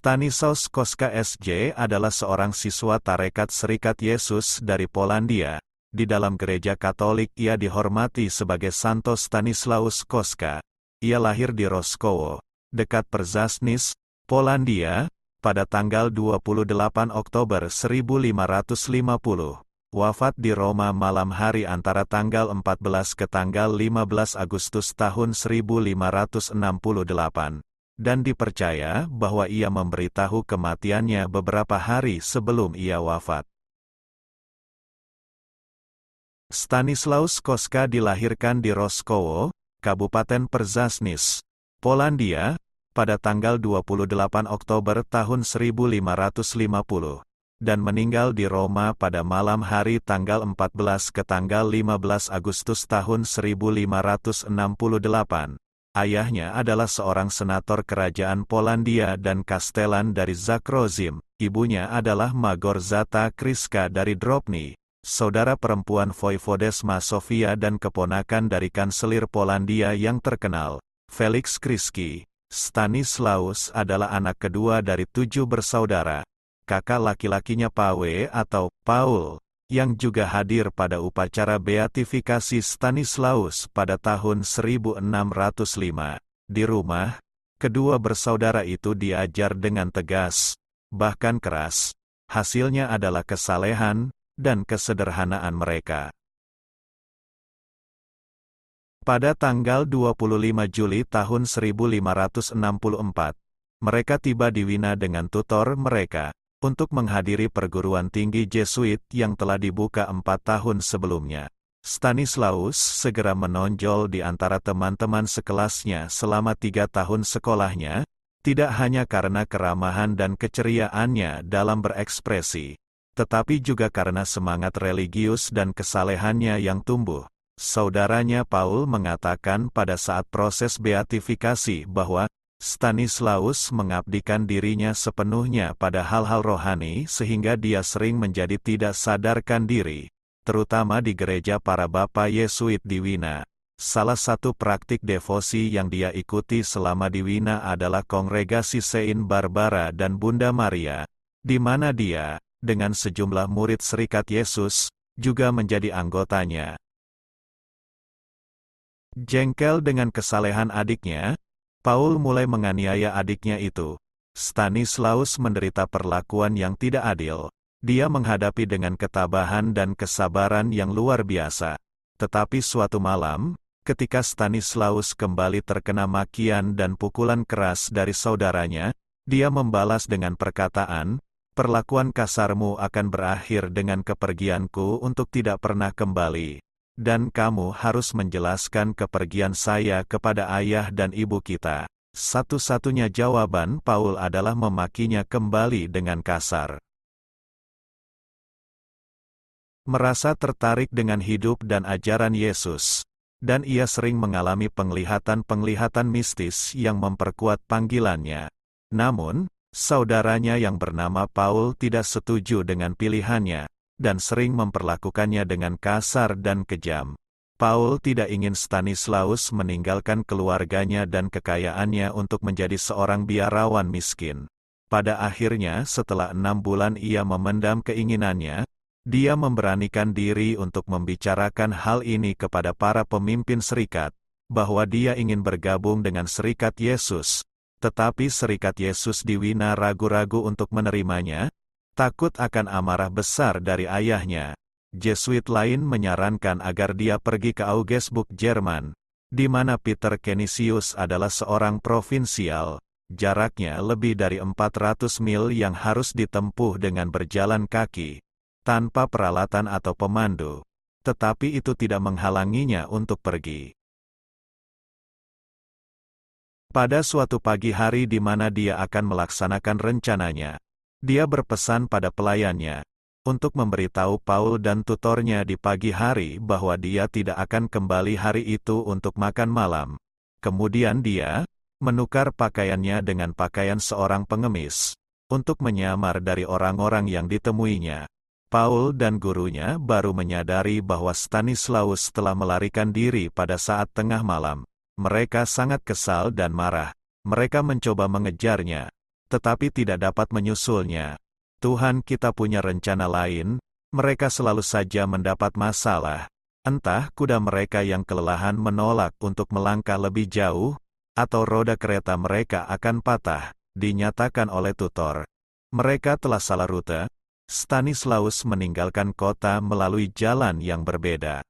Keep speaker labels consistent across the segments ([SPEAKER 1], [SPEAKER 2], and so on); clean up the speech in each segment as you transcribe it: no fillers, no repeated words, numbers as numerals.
[SPEAKER 1] Stanislaus Kostka SJ adalah seorang siswa Tarekat Serikat Yesus dari Polandia. Di dalam gereja Katolik ia dihormati sebagai Santo Stanislaus Kostka. Ia lahir di Roskowo, dekat Przasnysz, Polandia, pada tanggal 28 Oktober 1550. Wafat di Roma malam hari antara tanggal 14 ke tanggal 15 Agustus tahun 1568. Dan dipercaya bahwa ia memberitahu kematiannya beberapa hari sebelum ia wafat. Stanislaus Kostka dilahirkan di Roskowo, Kabupaten Przasnysz, Polandia, pada tanggal 28 Oktober tahun 1550, dan meninggal di Roma pada malam hari tanggal 14 ke tanggal 15 Agustus tahun 1568. Ayahnya adalah seorang senator kerajaan Polandia dan Kastelan dari Zakrozim, ibunya adalah Magorzata Kryska dari Drobny, saudara perempuan Voivodes Masovia dan keponakan dari kanselir Polandia yang terkenal, Felix Kryski. Stanislaus adalah anak kedua dari 7 bersaudara. Kakak laki-lakinya Pawe atau Paul, yang juga hadir pada upacara beatifikasi Stanislaus pada tahun 1605. Di rumah, kedua bersaudara itu diajar dengan tegas, bahkan keras. Hasilnya adalah kesalehan dan kesederhanaan mereka. Pada tanggal 25 Juli tahun 1564, mereka tiba di Wina dengan tutor mereka, untuk menghadiri perguruan tinggi Jesuit yang telah dibuka 4 tahun sebelumnya. Stanislaus segera menonjol di antara teman-teman sekelasnya selama 3 tahun sekolahnya, tidak hanya karena keramahan dan keceriaannya dalam berekspresi, tetapi juga karena semangat religius dan kesalehannya yang tumbuh. Saudaranya Paul mengatakan pada saat proses beatifikasi bahwa Stanislaus mengabdikan dirinya sepenuhnya pada hal-hal rohani sehingga dia sering menjadi tidak sadarkan diri, terutama di gereja para Bapa Yesuit di Wina. Salah satu praktik devosi yang dia ikuti selama di Wina adalah kongregasi Saint Barbara dan Bunda Maria, di mana dia, dengan sejumlah murid Serikat Yesus, juga menjadi anggotanya. Jengkel dengan kesalehan adiknya, Paul mulai menganiaya adiknya itu. Stanislaus menderita perlakuan yang tidak adil. Dia menghadapi dengan ketabahan dan kesabaran yang luar biasa. Tetapi suatu malam, ketika Stanislaus kembali terkena makian dan pukulan keras dari saudaranya, dia membalas dengan perkataan, "Perlakuan kasarmu akan berakhir dengan kepergianku untuk tidak pernah kembali. Dan kamu harus menjelaskan kepergian saya kepada ayah dan ibu kita." Satu-satunya jawaban Paul adalah memakinya kembali dengan kasar. Merasa tertarik dengan hidup dan ajaran Yesus, dan ia sering mengalami penglihatan-penglihatan mistis yang memperkuat panggilannya. Namun, saudaranya yang bernama Paul tidak setuju dengan pilihannya, dan sering memperlakukannya dengan kasar dan kejam. Paul tidak ingin Stanislaus meninggalkan keluarganya dan kekayaannya untuk menjadi seorang biarawan miskin. Pada akhirnya setelah 6 bulan ia memendam keinginannya, dia memberanikan diri untuk membicarakan hal ini kepada para pemimpin serikat, bahwa dia ingin bergabung dengan Serikat Yesus. Tetapi Serikat Yesus di Wina ragu-ragu untuk menerimanya, takut akan amarah besar dari ayahnya. Jesuit lain menyarankan agar dia pergi ke Augsburg, Jerman, di mana Peter Canisius adalah seorang provinsial. Jaraknya lebih dari 400 mil yang harus ditempuh dengan berjalan kaki, tanpa peralatan atau pemandu. Tetapi itu tidak menghalanginya untuk pergi. Pada suatu pagi hari di mana dia akan melaksanakan rencananya, dia berpesan pada pelayannya, untuk memberitahu Paul dan tutornya di pagi hari bahwa dia tidak akan kembali hari itu untuk makan malam. Kemudian dia menukar pakaiannya dengan pakaian seorang pengemis, untuk menyamar dari orang-orang yang ditemuinya. Paul dan gurunya baru menyadari bahwa Stanislaus telah melarikan diri pada saat tengah malam. Mereka sangat kesal dan marah. Mereka mencoba mengejarnya, tetapi tidak dapat menyusulnya. Tuhan kita punya rencana lain, mereka selalu saja mendapat masalah. Entah kuda mereka yang kelelahan menolak untuk melangkah lebih jauh, atau roda kereta mereka akan patah, dinyatakan oleh tutor. Mereka telah salah rute. Stanislaus meninggalkan kota melalui jalan yang berbeda.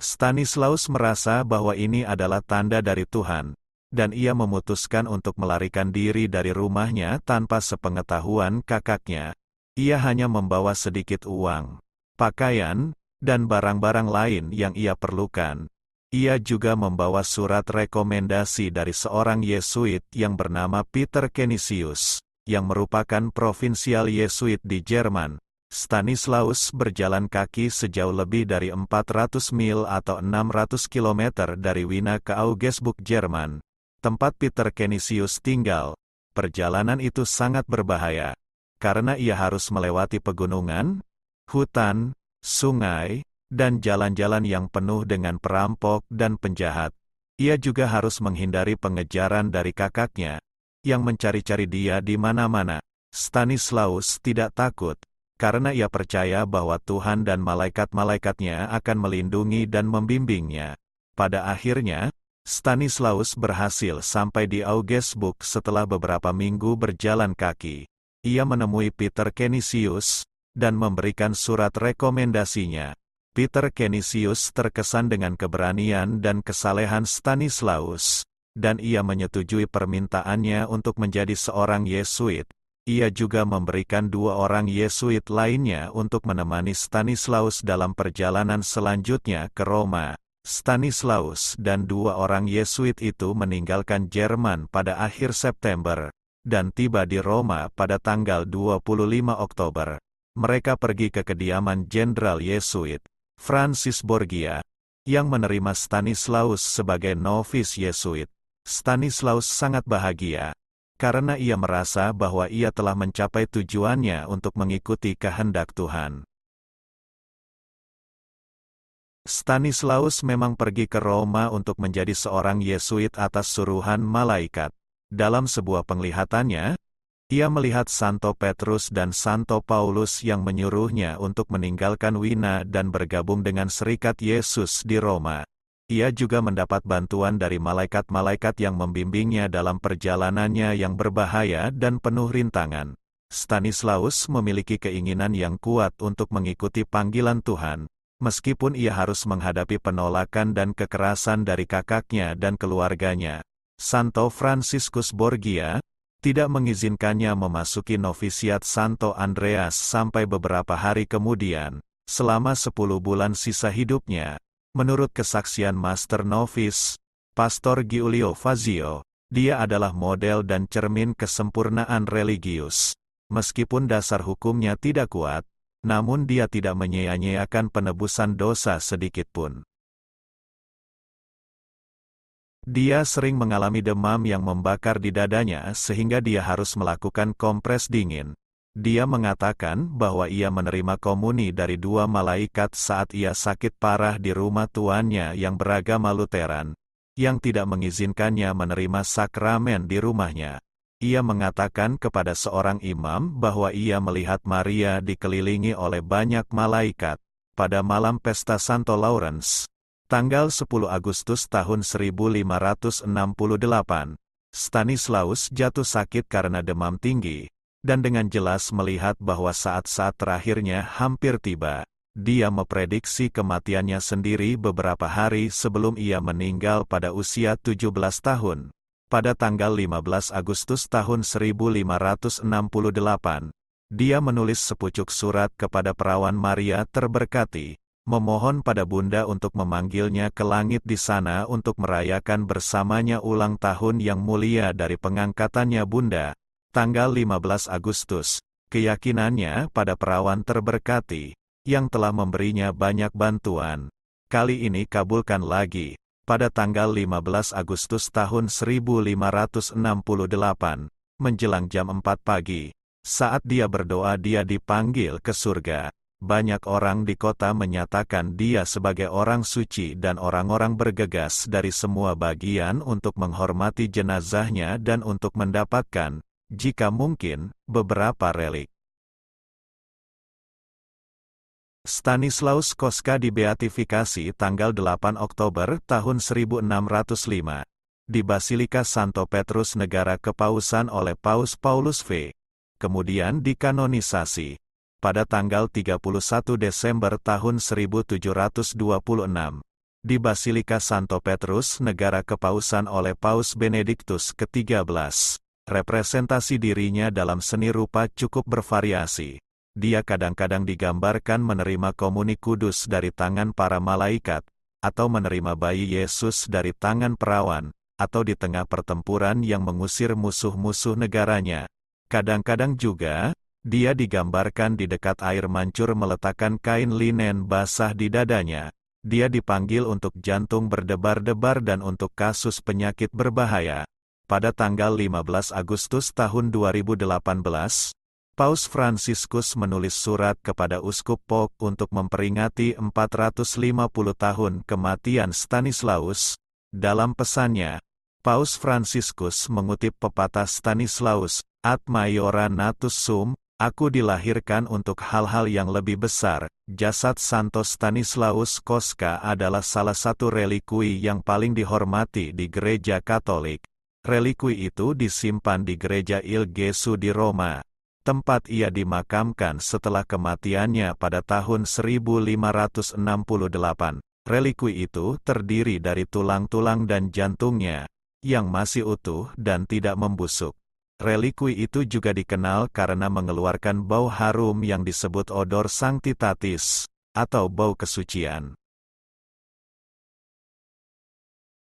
[SPEAKER 1] Stanislaus merasa bahwa ini adalah tanda dari Tuhan, dan ia memutuskan untuk melarikan diri dari rumahnya tanpa sepengetahuan kakaknya. Ia hanya membawa sedikit uang, pakaian, dan barang-barang lain yang ia perlukan. Ia juga membawa surat rekomendasi dari seorang Yesuit yang bernama Peter Canisius, yang merupakan provinsial Yesuit di Jerman. Stanislaus berjalan kaki sejauh lebih dari 400 mil atau 600 km dari Wina ke Augsburg, Jerman, tempat Peter Canisius tinggal. Perjalanan itu sangat berbahaya, karena ia harus melewati pegunungan, hutan, sungai, dan jalan-jalan yang penuh dengan perampok dan penjahat. Ia juga harus menghindari pengejaran dari kakaknya, yang mencari-cari dia di mana-mana. Stanislaus tidak takut, karena ia percaya bahwa Tuhan dan malaikat-malaikatnya akan melindungi dan membimbingnya. Pada akhirnya, Stanislaus berhasil sampai di Augsburg setelah beberapa minggu berjalan kaki. Ia menemui Peter Canisius, dan memberikan surat rekomendasinya. Peter Canisius terkesan dengan keberanian dan kesalehan Stanislaus, dan ia menyetujui permintaannya untuk menjadi seorang Yesuit. Ia juga memberikan 2 orang Yesuit lainnya untuk menemani Stanislaus dalam perjalanan selanjutnya ke Roma. Stanislaus dan 2 orang Yesuit itu meninggalkan Jerman pada akhir September, dan tiba di Roma pada tanggal 25 Oktober. Mereka pergi ke kediaman Jenderal Yesuit, Francis Borgia, yang menerima Stanislaus sebagai novis Yesuit. Stanislaus sangat bahagia, karena ia merasa bahwa ia telah mencapai tujuannya untuk mengikuti kehendak Tuhan. Stanislaus memang pergi ke Roma untuk menjadi seorang Yesuit atas suruhan malaikat. Dalam sebuah penglihatannya, ia melihat Santo Petrus dan Santo Paulus yang menyuruhnya untuk meninggalkan Wina dan bergabung dengan Serikat Yesus di Roma. Ia juga mendapat bantuan dari malaikat-malaikat yang membimbingnya dalam perjalanannya yang berbahaya dan penuh rintangan. Stanislaus memiliki keinginan yang kuat untuk mengikuti panggilan Tuhan, meskipun ia harus menghadapi penolakan dan kekerasan dari kakaknya dan keluarganya. Santo Franciscus Borgia tidak mengizinkannya memasuki novisiat Santo Andreas sampai beberapa hari kemudian, selama 10 bulan sisa hidupnya. Menurut kesaksian Master Novis, Pastor Giulio Fazio, dia adalah model dan cermin kesempurnaan religius. Meskipun dasar hukumnya tidak kuat, namun dia tidak menyia-nyiakan penebusan dosa sedikitpun. Dia sering mengalami demam yang membakar di dadanya sehingga dia harus melakukan kompres dingin. Dia mengatakan bahwa ia menerima komuni dari 2 malaikat saat ia sakit parah di rumah tuannya yang beragama Lutheran, yang tidak mengizinkannya menerima sakramen di rumahnya. Ia mengatakan kepada seorang imam bahwa ia melihat Maria dikelilingi oleh banyak malaikat pada malam pesta Santo Lawrence, tanggal 10 Agustus tahun 1568. Stanislaus jatuh sakit karena demam tinggi, dan dengan jelas melihat bahwa saat-saat terakhirnya hampir tiba. Dia memprediksi kematiannya sendiri beberapa hari sebelum ia meninggal pada usia 17 tahun. Pada tanggal 15 Agustus tahun 1568, dia menulis sepucuk surat kepada perawan Maria terberkati, memohon pada Bunda untuk memanggilnya ke langit di sana untuk merayakan bersamanya ulang tahun yang mulia dari pengangkatannya Bunda. Tanggal 15 Agustus, keyakinannya pada perawan terberkati, yang telah memberinya banyak bantuan, kali ini kabulkan lagi. Pada tanggal 15 Agustus tahun 1568, menjelang jam 4 pagi, saat dia berdoa dia dipanggil ke surga. Banyak orang di kota menyatakan dia sebagai orang suci dan orang-orang bergegas dari semua bagian untuk menghormati jenazahnya dan untuk mendapatkan, jika mungkin, beberapa relik. Stanislaus Kostka dibeatifikasi tanggal 8 Oktober tahun 1605 di Basilika Santo Petrus Negara Kepausan oleh Paus Paulus V. Kemudian dikanonisasi pada tanggal 31 Desember tahun 1726 di Basilika Santo Petrus Negara Kepausan oleh Paus Benediktus ke-13. Representasi dirinya dalam seni rupa cukup bervariasi. Dia kadang-kadang digambarkan menerima komuni kudus dari tangan para malaikat, atau menerima bayi Yesus dari tangan perawan, atau di tengah pertempuran yang mengusir musuh-musuh negaranya. Kadang-kadang juga, dia digambarkan di dekat air mancur meletakkan kain linen basah di dadanya. Dia dipanggil untuk jantung berdebar-debar dan untuk kasus penyakit berbahaya. Pada tanggal 15 Agustus tahun 2018, Paus Fransiskus menulis surat kepada Uskup Pok untuk memperingati 450 tahun kematian Stanislaus. Dalam pesannya, Paus Fransiskus mengutip pepatah Stanislaus, ad maiora natus sum, aku dilahirkan untuk hal-hal yang lebih besar. Jasad Santo Stanislaus Kostka adalah salah satu relikui yang paling dihormati di Gereja Katolik. Relikui itu disimpan di Gereja Il Gesù di Roma, tempat ia dimakamkan setelah kematiannya pada tahun 1568. Relikui itu terdiri dari tulang-tulang dan jantungnya, yang masih utuh dan tidak membusuk. Relikui itu juga dikenal karena mengeluarkan bau harum yang disebut odor sanctitatis, atau bau kesucian.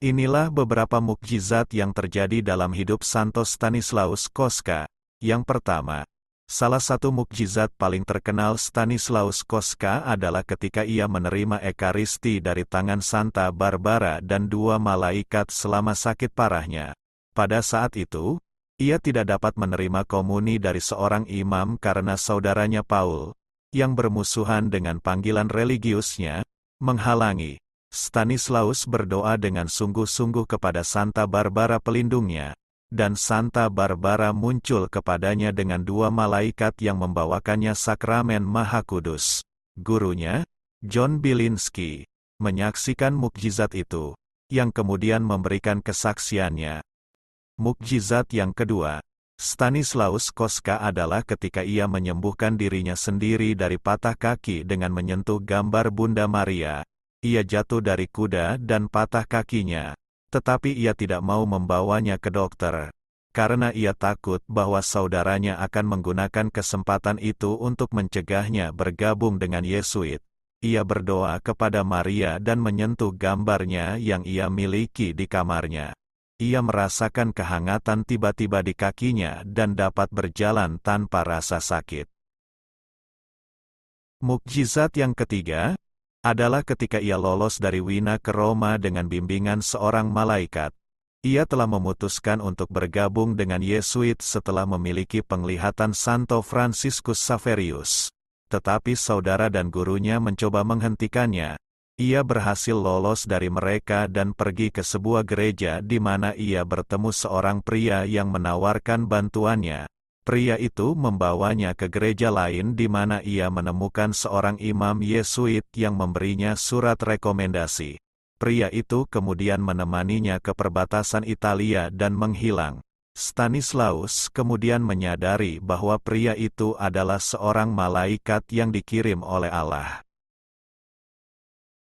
[SPEAKER 1] Inilah beberapa mukjizat yang terjadi dalam hidup Santo Stanislaus Kostka. Yang pertama, salah satu mukjizat paling terkenal Stanislaus Kostka adalah ketika ia menerima Ekaristi dari tangan Santa Barbara dan dua malaikat selama sakit parahnya. Pada saat itu, ia tidak dapat menerima komuni dari seorang imam karena saudaranya Paul, yang bermusuhan dengan panggilan religiusnya, menghalangi. Stanislaus berdoa dengan sungguh-sungguh kepada Santa Barbara pelindungnya, dan Santa Barbara muncul kepadanya dengan dua malaikat yang membawakannya sakramen Maha Kudus. Gurunya, John Bilinski, menyaksikan mukjizat itu, yang kemudian memberikan kesaksiannya. Mukjizat yang kedua, Stanislaus Kostka adalah ketika ia menyembuhkan dirinya sendiri dari patah kaki dengan menyentuh gambar Bunda Maria. Ia jatuh dari kuda dan patah kakinya, tetapi ia tidak mau membawanya ke dokter, karena ia takut bahwa saudaranya akan menggunakan kesempatan itu untuk mencegahnya bergabung dengan Yesuit. Ia berdoa kepada Maria dan menyentuh gambarnya yang ia miliki di kamarnya. Ia merasakan kehangatan tiba-tiba di kakinya dan dapat berjalan tanpa rasa sakit. Mukjizat yang ketiga adalah ketika ia lolos dari Wina ke Roma dengan bimbingan seorang malaikat. Ia telah memutuskan untuk bergabung dengan Yesuit setelah memiliki penglihatan Santo Fransiskus Xaverius. Tetapi saudara dan gurunya mencoba menghentikannya. Ia berhasil lolos dari mereka dan pergi ke sebuah gereja di mana ia bertemu seorang pria yang menawarkan bantuannya. Pria itu membawanya ke gereja lain di mana ia menemukan seorang imam Yesuit yang memberinya surat rekomendasi. Pria itu kemudian menemaninya ke perbatasan Italia dan menghilang. Stanislaus kemudian menyadari bahwa pria itu adalah seorang malaikat yang dikirim oleh Allah.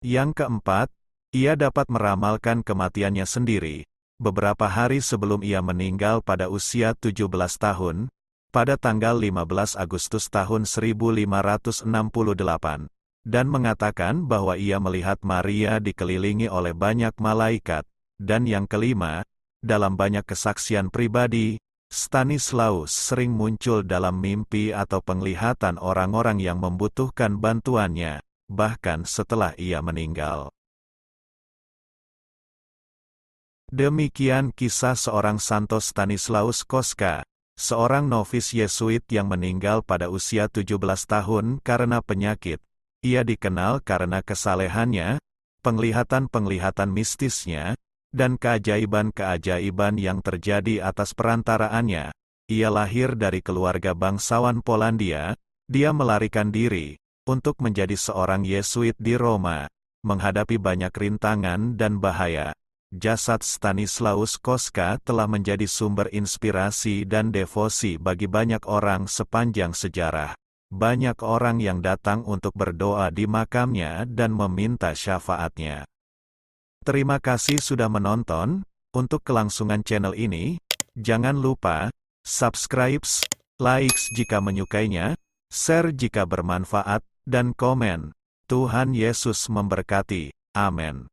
[SPEAKER 1] Yang keempat, ia dapat meramalkan kematiannya sendiri. Beberapa hari sebelum ia meninggal pada usia 17 tahun, pada tanggal 15 Agustus tahun 1568, dan mengatakan bahwa ia melihat Maria dikelilingi oleh banyak malaikat. Dan yang kelima, dalam banyak kesaksian pribadi, Stanislaus sering muncul dalam mimpi atau penglihatan orang-orang yang membutuhkan bantuannya, bahkan setelah ia meninggal. Demikian kisah seorang Santo Stanislaus Kostka. seorang novis Yesuit yang meninggal pada usia 17 tahun karena penyakit. Ia dikenal karena kesalehannya, penglihatan-penglihatan mistisnya, dan keajaiban-keajaiban yang terjadi atas perantaraannya. Ia lahir dari keluarga bangsawan Polandia. Dia melarikan diri untuk menjadi seorang Yesuit di Roma, menghadapi banyak rintangan dan bahaya. Jasad Stanislaus Kostka telah menjadi sumber inspirasi dan devosi bagi banyak orang sepanjang sejarah. Banyak orang yang datang untuk berdoa di makamnya dan meminta syafaatnya. Terima kasih sudah menonton. Untuk kelangsungan channel ini, jangan lupa subscribe, like jika menyukainya, share jika bermanfaat, dan komen. Tuhan Yesus memberkati. Amin.